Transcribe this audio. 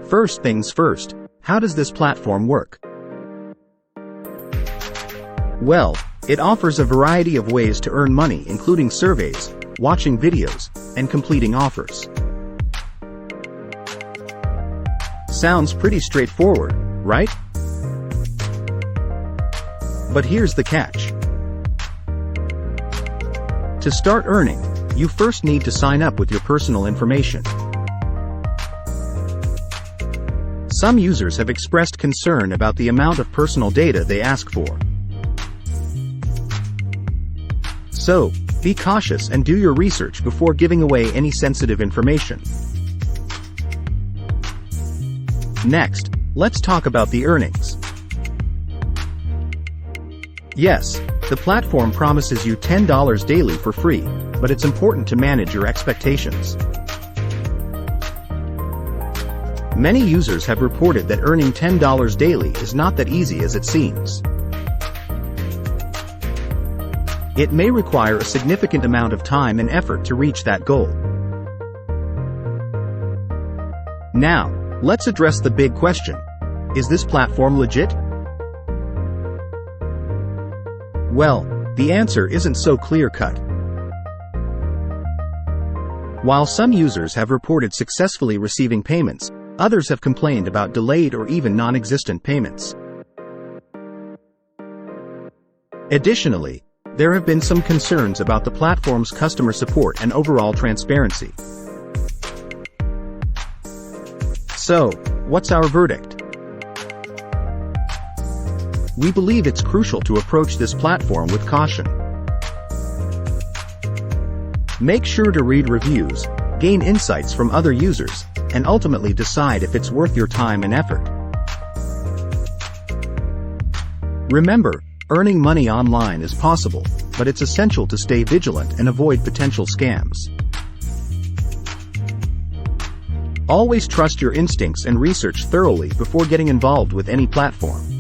First things first, how does this platform work? Well, it offers a variety of ways to earn money, including surveys, watching videos, and completing offers. Sounds pretty straightforward, right? But here's the catch. To start earning, you first need to sign up with your personal information. Some users have expressed concern about the amount of personal data they ask for. So, be cautious and do your research before giving away any sensitive information. Next, let's talk about the earnings. Yes, the platform promises you $10 daily for free, but it's important to manage your expectations. Many users have reported that earning $10 daily is not that easy as it seems. It may require a significant amount of time and effort to reach that goal. Now, let's address the big question. Is this platform legit? Well, the answer isn't so clear-cut. While some users have reported successfully receiving payments, others have complained about delayed or even non-existent payments. Additionally, there have been some concerns about the platform's customer support and overall transparency. So, what's our verdict? We believe it's crucial to approach this platform with caution. Make sure to read reviews, gain insights from other users, and ultimately decide if it's worth your time and effort. Remember, earning money online is possible, but it's essential to stay vigilant and avoid potential scams. Always trust your instincts and research thoroughly before getting involved with any platform.